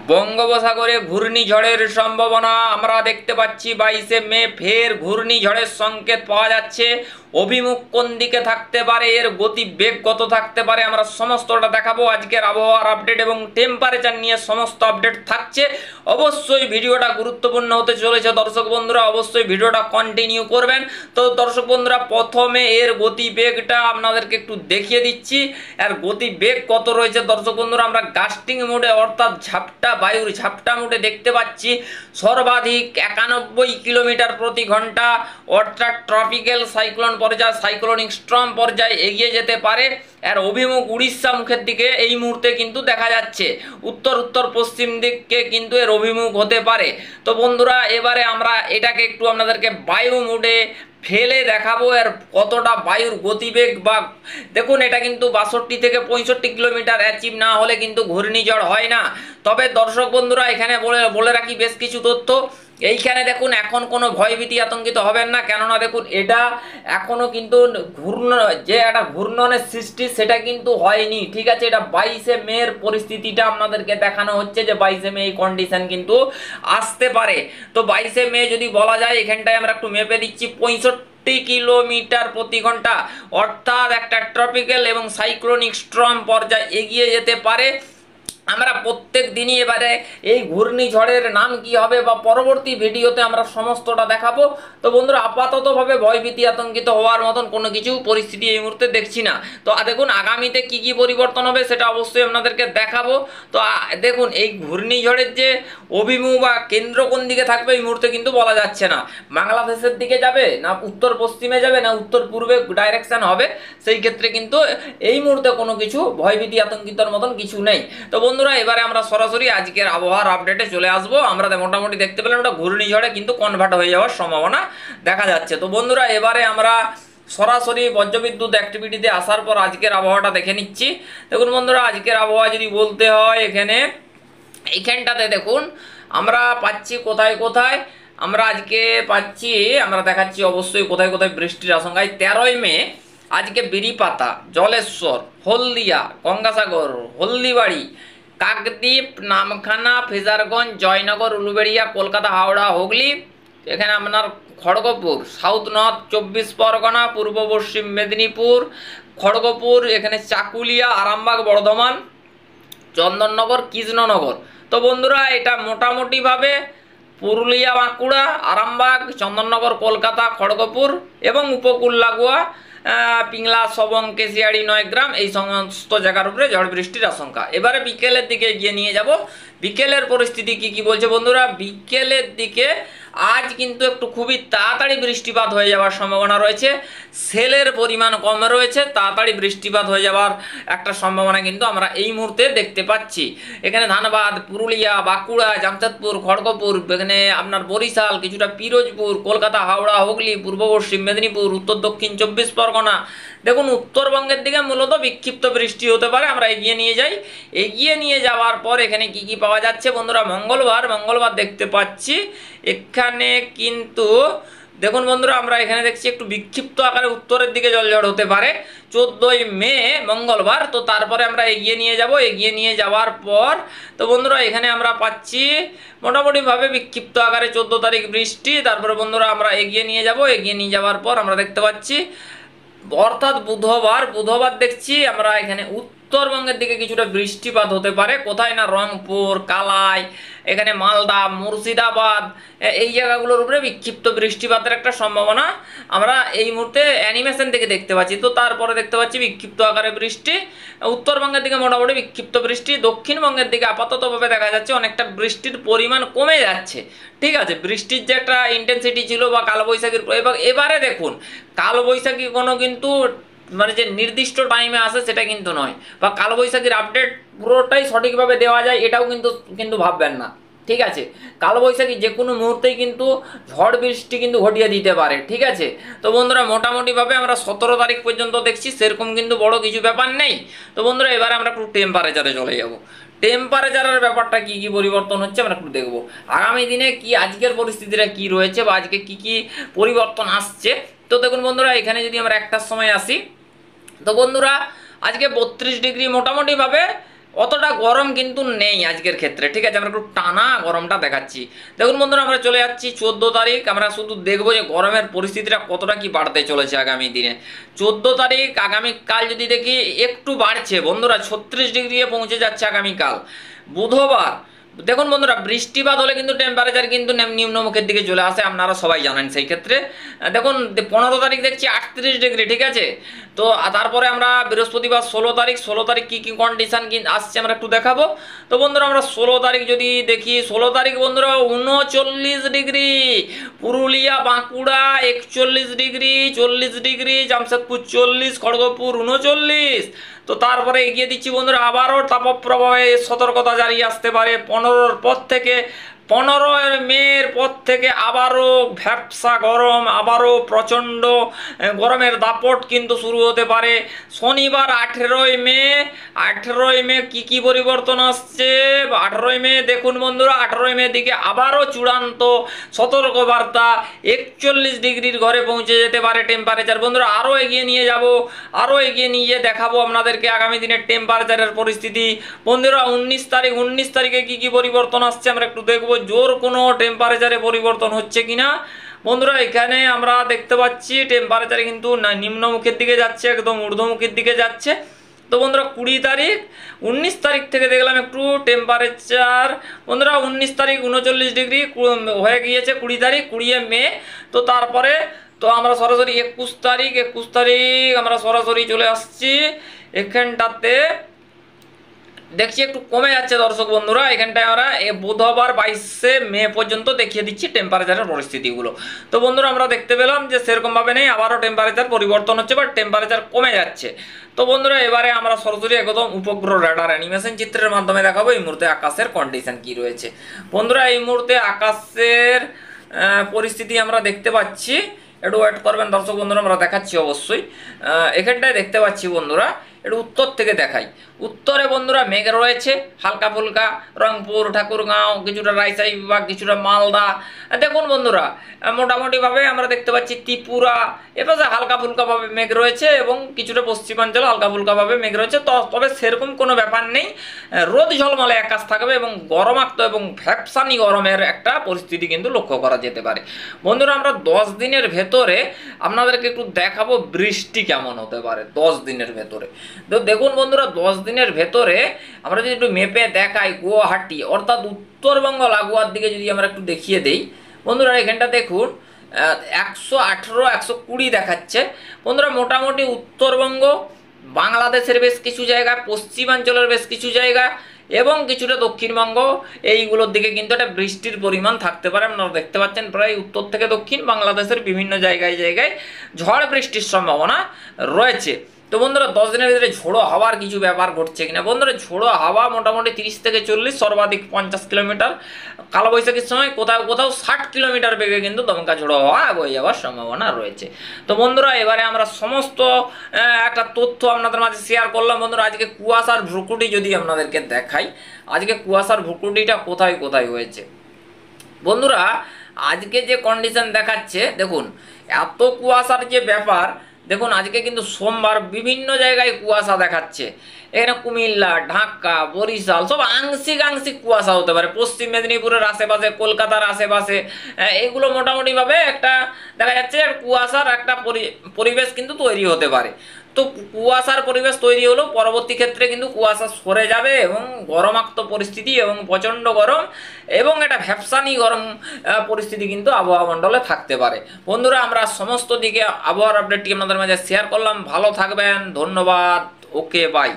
বঙ্গোপসাগরে ঘূর্ণিঝড়ের সম্ভাবনা আমরা দেখতে পাচ্ছি। 22শে মে ফের ঘূর্ণিঝড়ের সংকেত পাওয়া যাচ্ছে। অভিমুখ কোন দিকে থাকতে পারে, এর গতি বেগ কত থাকতে পারে, আমরা সমস্তটা দেখাবো। আজকের আবহাওয়ার আপডেট এবং টেম্পারেচার নিয়ে সমস্ত আপডেট থাকছে। অবশ্যই ভিডিওটা গুরুত্বপূর্ণ হতে চলেছে দর্শক বন্ধুরা, অবশ্যই ভিডিওটা কন্টিনিউ করবেন। তো দর্শক বন্ধুরা, প্রথমে এর গতি বেগটা আপনাদেরকে একটু দেখিয়ে দিচ্ছি। এর গতি বেগ কত রয়েছে দর্শক বন্ধুরা, আমরা গাস্টিং মোডে অর্থাৎ ঝাপটা বায়ুর ঝাপটা মোডে দেখতে পাচ্ছি সর্বাধিক 91 কিলোমিটার প্রতি ঘন্টা, অর্থাৎ ট্রপিক্যাল সাইক্লোন পর্যায়ে সাইক্লোনিক স্টর্ম পর্যায়ে এগিয়ে যেতে পারে। এর অভিমুখ উড়িষ্যা মুখের দিকে এই মুহূর্তে কিন্তু দেখা যাচ্ছে। উত্তর উত্তর পশ্চিম দিকে কিন্তু এর অভিমুখ হতে পারে। তো বন্ধুরা, এবারে আমরা এটাকে একটু আপনাদেরকে বায়ু মোডে ফেলে দেখাবো এর কতটা বায়ুর গতিবেগ। বা দেখুন, এটা কিন্তু 62 থেকে 65 কিলোমিটার অ্যাচিভ না হলে কিন্তু ঘূর্ণিঝড় হয় না। তবে দর্শক বন্ধুরা, এখানে বলে রাখি বেশ কিছু তথ্য। এইখানে দেখুন, এখন কোনো ভয়ভীতি আতঙ্কিত হবেন না, কেননা দেখুন এটা এখনো কিন্তু একটা ঘূর্ণনের সৃষ্টি সেটা কিন্তু হয়নি। ঠিক আছে, এটা 22শে মের পরিস্থিতিটা আপনাদেরকে দেখানো হচ্ছে যে 22শে মে এই কন্ডিশন কিন্তু আসতে পারে। তো 22শে মে যদি বলা যায়, এখানটায় আমরা একটু মেপে দিচ্ছি 65 কিলোমিটার প্রতি ঘন্টা, অর্থাৎ একটা ট্রপিক্যাল এবং সাইক্লোনিক স্টর্ম পর্যায়ে এগিয়ে যেতে পারে। আমরা প্রত্যেক দিনই এবারে এই ঘূর্ণিঝড়ের নাম কি হবে বা পরবর্তী ভিডিওতে আমরা সমস্তটা দেখাবো। তো বন্ধুরা, আপাততভাবে ভয়ভীতি আতঙ্কিত হওয়ার মতন কোনো কিছু পরিস্থিতি এই মুহূর্তে দেখছি না। তো দেখুন আগামীতে কি কি পরিবর্তন হবে সেটা অবশ্যই আপনাদেরকে দেখাবো। তো দেখুন, এই ঘূর্ণিঝড়ের যে অভিমুখ বা কেন্দ্র কোন দিকে থাকবে এই মুহূর্তে কিন্তু বলা যাচ্ছে না। বাংলাদেশের দিকে যাবে না উত্তর পশ্চিমে যাবে না উত্তর পূর্বে ডাইরেকশন হবে, সেই ক্ষেত্রে কিন্তু এই মুহূর্তে কোনো কিছু ভয়ভীতি আতঙ্কিতর মতন কিছু নেই। তো বন্ধুরা, এবারে আমরা সরাসরি আজকের আবহাওয়ার আপডেটে চলে আসবো। আমরা মোটামুটি দেখতে পেলাম ওটা ঘূর্ণিঝড়ে কিন্তু কনভার্ট হয়ে যাওয়ার সম্ভাবনা দেখা যাচ্ছে। তো বন্ধুরা, এবারে আমরা সরাসরি বজ্রবিদ্যুৎ অ্যাক্টিভিটিতে আসার পর আজকের আবহাওয়াটা দেখে নিচ্ছি। দেখুন বন্ধুরা, আজকের আবহাওয়া যদি বলতে হয়, এইখানটাতে দেখুন আমরা পাচ্ছি কোথায় কোথায় আমরা আজকে পাচ্ছি, আমরা দেখাচ্ছি অবশ্যই কোথায় কোথায় বৃষ্টির আশঙ্কায়। 13ই মে আজকে বিরিপাতা, জলেশ্বর, হলদিয়া, গঙ্গাসাগর, হলদিবাড়ি, কাকদ্বীপ, নামখানা, ফেজারগঞ্জ, জয়নগর, উলুবেড়িয়া, কলকাতা, হাওড়া, হুগলি, এখানে আপনার খড়গপুর, সাউথ নর্থ 24 পরগনা, পূর্ব পশ্চিম মেদিনীপুর, খড়গপুর, এখানে চাকুলিয়া, আরামবাগ, বর্ধমান, চন্দননগর, কৃষ্ণনগর। তো বন্ধুরা, এটা মোটামুটিভাবে পুরুলিয়া, বাঁকুড়া, আরামবাগ, চন্দননগর, কলকাতা, খড়গপুর এবং উপকূল লাগোয়া পিংলা, সবং, কেশিয়াড়ি, নয়গ্রাম, এই সমস্ত জায়গার উপরে ঝড় বৃষ্টির আশঙ্কা। এবারে বিকেলের দিকে এগিয়ে নিয়ে যাব। বিকেলের পরিস্থিতি কি বলছে বন্ধুরা, বিকেলের দিকে আজ কিন্তু একটু খুবই তাড়াতাড়ি বৃষ্টিপাত হয়ে যাওয়ার সম্ভাবনা রয়েছে। সেলের পরিমাণ কম রয়েছে, তাড়াতাড়ি বৃষ্টিপাত হয়ে যাওয়ার একটা সম্ভাবনা কিন্তু আমরা এই মুহূর্তে দেখতে পাচ্ছি। এখানে ধানবাদ, পুরুলিয়া, বাঁকুড়া, জামশেদপুর, খড়গপুর, এখানে আপনার বরিশাল, কিছুটা পিরোজপুর, কলকাতা, হাওড়া, হুগলি, পূর্ব পশ্চিম মেদিনীপুর, উত্তর দক্ষিণ 24 পরগনা। দেখুন, উত্তরবঙ্গের দিকে মূলত বিক্ষিপ্ত বৃষ্টি হতে পারে। আমরা এগিয়ে নিয়ে যাই। এগিয়ে নিয়ে যাওয়ার পর এখানে কি কি পাওয়া যাচ্ছে বন্ধুরা, মঙ্গলবার দেখতে পাচ্ছি এখানে কিন্তু দেখুন বন্ধুরা, আমরা এখানে দেখছি একটু বিক্ষিপ্ত আকারে উত্তরের দিকে জলঝড় হতে পারে 14ই মে মঙ্গলবার। তো তারপরে আমরা এগিয়ে নিয়ে যাব। এগিয়ে নিয়ে যাওয়ার পর তো বন্ধুরা, এখানে আমরা পাচ্ছি মোটামুটিভাবে বিক্ষিপ্ত আকারে 14 তারিখ বৃষ্টি। তারপরে বন্ধুরা আমরা এগিয়ে নিয়ে যাব। এগিয়ে নিয়ে যাওয়ার পর আমরা দেখতে পাচ্ছি অর্থাৎ বুধবার দেখছি আমরা এখানে উত্তরবঙ্গের দিকে কিছুটা বৃষ্টিপাত হতে পারে। কোথায় না, রংপুর, কালাই, এখানে মালদা, মুর্শিদাবাদ, এই জায়গাগুলোর উপরে বিক্ষিপ্ত বৃষ্টিপাতের একটা সম্ভাবনা আমরা এই মুহূর্তে অ্যানিমেশন থেকে দেখতে পাচ্ছি। তো তারপরে দেখতে পাচ্ছি বিক্ষিপ্ত আকারে বৃষ্টি। উত্তরবঙ্গের দিকে মোটামুটি বিক্ষিপ্ত বৃষ্টি, দক্ষিণবঙ্গের দিকে আপাততভাবে দেখা যাচ্ছে অনেকটা বৃষ্টির পরিমাণ কমে যাচ্ছে। ঠিক আছে, বৃষ্টির যে একটা ইন্টেন্সিটি ছিল বা কালবৈশাখীর, এবারে দেখুন কালবৈশাখী কোনো কিন্তু মানে যে নির্দিষ্ট টাইমে আসে সেটা কিন্তু নয়, বা কালবৈশাখীর আপডেট পুরোটাই সঠিকভাবে দেওয়া যায় এটাও কিন্তু ভাববেন না। ঠিক আছে, কালবৈশাখী যে কোনো মুহূর্তেই কিন্তু ঝড় বৃষ্টি কিন্তু ঘটিয়ে দিতে পারে। ঠিক আছে, তো বন্ধুরা মোটামুটিভাবে আমরা 17 তারিখ পর্যন্ত দেখছি, সেরকম কিন্তু বড় কিছু ব্যাপার নেই। তো বন্ধুরা, এবারে আমরা একটু টেম্পারেচারে চলে যাব। টেম্পারেচারের ব্যাপারটা কি কি পরিবর্তন হচ্ছে আমরা একটু দেখব। আগামী দিনে কি আজকের পরিস্থিতিটা কি রয়েছে বা আজকে কি কি পরিবর্তন আসছে। তো দেখুন বন্ধুরা, এখানে যদি আমরা একটার সময় আসি, তো বন্ধুরা আজকে 32 ডিগ্রি মোটামুটিভাবে অতটা গরম কিন্তু নেই আজকের ক্ষেত্রে, ঠিক আছে। আমরা একটু টানা গরমটা দেখাচ্ছি। দেখুন বন্ধুরা, আমরা চলে যাচ্ছি 14 তারিখ। আমরা শুধু দেখবো যে গরমের পরিস্থিতিটা কতটা কি বাড়তে চলেছে আগামী দিনে। 14 তারিখ আগামীকাল যদি দেখি একটু বাড়ছে বন্ধুরা, 36 ডিগ্রি পৌঁছে যাচ্ছে আগামীকাল বুধবার। দেখুন বন্ধুরা, বৃষ্টিপাত হলে কিন্তু টেম্পারেচার কিন্তু নিম্নমুখের দিকে চলে আসে, আপনারা সবাই জানেন। সেই ক্ষেত্রে দেখুন 15 তারিখ দেখছি 38 ডিগ্রি, ঠিক আছে। তো তারপরে আমরা বৃহস্পতিবার 16 তারিখ কি কি কন্ডিশন আসছে আমরা একটু দেখাবো। তো বন্ধুরা, আমরা 16 তারিখ যদি দেখি, 16 তারিখ বন্ধুরা 39 degree, Purulia Bankura 41 degree, 40 degree, Jamshedpur 40, Kharagpur 39। তো তারপরে এগিয়ে দিচ্ছি বন্ধুরা, আবারও তাপপ্রবাহে সতর্কতা জারি আসতে পারে 15 পর থেকে। 15 মের পর থেকে আবারও ভ্যাপসা গরম, আবারও প্রচণ্ড গরমের দাপট কিন্তু শুরু হতে পারে। শনিবার 18 মে কি কি পরিবর্তন আসছে 18 মে দেখুন বন্ধুরা, 18 মে দিকে আবারও চূড়ান্ত সতর্কবার্তা, 41 ডিগ্রির ঘরে পৌঁছে যেতে পারে টেম্পারেচার। বন্ধুরা আরও এগিয়ে নিয়ে যাব, আরও এগিয়ে নিয়ে দেখাবো আপনাদেরকে আগামী দিনের টেম্পারেচারের পরিস্থিতি। বন্ধুরা 19 তারিখে কি কি পরিবর্তন আসছে আমরা একটু দেখবো, জোর কোনো টেম্পারেচারে পরিবর্তন হচ্ছে কিনা। বন্ধুরা এখানে আমরা দেখতে পাচ্ছি টেম্পারেচারে কিন্তু নিম্নমুখের দিকে যাচ্ছে, একদম ঊর্ধ্বমুখের দিকে যাচ্ছে। তো বন্ধুরা 19 তারিখ থেকে দেখলাম একটু টেম্পারেচার বন্ধুরা 19 তারিখ 39 ডিগ্রি হয়ে গিয়েছে। 20 তারিখ 20 মে। তো তারপরে তো আমরা সরাসরি 21 তারিখ আমরা সরাসরি চলে আসছি এখানটাতে, দেখছি একটু কমে যাচ্ছে দর্শক বন্ধুরা। এখানটায় আমরা বুধবার 22 মে পর্যন্ত দেখিয়ে দিচ্ছি টেম্পারেচারের পরিস্থিতিগুলো। তো বন্ধুরা আমরা দেখতে পেলাম যে সেরকমভাবে নেই, আবারও টেম্পারেচার পরিবর্তন হচ্ছে বা টেম্পারেচার কমে যাচ্ছে। তো বন্ধুরা এবারে আমরা সরাসরি একদম উপগ্রহ রেডার অ্যানিমেশন চিত্রের মাধ্যমে দেখাবো এই মুহূর্তে আকাশের কন্ডিশন কি রয়েছে। বন্ধুরা এই মুহূর্তে আকাশের পরিস্থিতি আমরা দেখতে পাচ্ছি, একটু ওয়েট করবেন দর্শক বন্ধুরা, আমরা দেখাচ্ছি অবশ্যই। এখানটায় দেখতে পাচ্ছি বন্ধুরা, একটু উত্তর থেকে দেখাই। উত্তরে বন্ধুরা মেঘ রয়েছে হালকা ফুলকা, রংপুর, ঠাকুরগাঁও, কিছুটা রাজশাহী বিভাগ, কিছুটা মালদা। দেখুন বন্ধুরা মোটামুটিভাবে আমরা দেখতে পাচ্ছি ত্রিপুরা এপাশে হালকা ফুলকাভাবে মেঘ রয়েছে এবং কিছুটা পশ্চিমাঞ্চলে হালকা ফুলকাভাবে মেঘ রয়েছে। তবে সেরকম কোনো ব্যাপার নেই, রোদ ঝলমলে আকাশ থাকবে এবং গরমাক্ত এবং ভ্যাপসানি গরমের একটা পরিস্থিতি কিন্তু লক্ষ্য করা যেতে পারে। বন্ধুরা আমরা 10 দিনের ভেতরে আপনাদেরকে একটু দেখাবো বৃষ্টি কেমন হতে পারে 10 দিনের ভেতরে। তো দেখুন বন্ধুরা 10 দিনের ভেতরে আমরা যদি একটু মেপে দেখাই, গুয়াহাটি অর্থাৎ উত্তরবঙ্গ লাগোয়ার দিকে যদি আমরা একটু দেখিয়ে দেই বন্ধুরা, এখানটা দেখুন 118, 120 দেখাচ্ছে। বন্ধুরা মোটামুটি উত্তরবঙ্গ, বাংলাদেশের বেশ কিছু জায়গা, পশ্চিমাঞ্চলের বেশ কিছু জায়গা এবং কিছুটা দক্ষিণবঙ্গ, এইগুলোর দিকে কিন্তু একটা বৃষ্টির পরিমাণ থাকতে পারে। আপনারা দেখতে পাচ্ছেন প্রায় উত্তর থেকে দক্ষিণ বাংলাদেশের বিভিন্ন জায়গায় ঝড় বৃষ্টির সম্ভাবনা রয়েছে। তো বন্ধুরা 10 দিনের ভিতরে ঝোড়ো হাওয়ার কিছু ব্যাপার ঘটছে কিনা, বন্ধুরা ঝোড়ো হাওয়া মোটামুটি 30 থেকে 40, সর্বাধিক 50 কিলোমিটার, কালবৈশাখীর সময় কোথাও কোথাও 60 কিলোমিটার বেগে কিন্তু দমকা ঝোড়ো হাওয়া বয়ে যাওয়ার সম্ভাবনা রয়েছে। তো বন্ধুরা এবারে আমরা সমস্ত একটা তথ্য আপনাদের মাঝে শেয়ার করলাম। বন্ধুরা আজকে কুয়াশার ভ্রুকুটি যদি আপনাদেরকে দেখাই, আজকে কুয়াশার ভ্রুকুটিটা কোথায় কোথায় হয়েছে। বন্ধুরা আজকে যে কন্ডিশন দেখাচ্ছে দেখুন, এত কুয়াশার যে ব্যাপার দেখুন, আজকে কিন্তু সোমবার বিভিন্ন জায়গায় কুয়াশা দেখাচ্ছে। এখানে কুমিল্লা, ঢাকা, বরিশাল সব আংশিক কুয়াশা হতে পারে, পশ্চিম মেদিনীপুরের আশেপাশে, কলকাতার আশেপাশে, এগুলো মোটামুটিভাবে একটা দেখা যাচ্ছে কুয়াশার একটা পরিবেশ কিন্তু তৈরি হতে পারে। তো কুয়াশার পরিবেশ তৈরি হলো, পরবর্তী ক্ষেত্রে কিন্তু কুয়াশা সরে যাবে এবং গরমাক্ত পরিস্থিতি এবং প্রচণ্ড গরম এবং একটা ভ্যাপসানি গরম পরিস্থিতি কিন্তু আবহাওয়া মণ্ডলে থাকতে পারে। বন্ধুরা আমরা সমস্ত দিকে আবহাওয়ার আপডেটটি আপনাদের মাঝে শেয়ার করলাম। ভালো থাকবেন, ধন্যবাদ, ওকে বাই।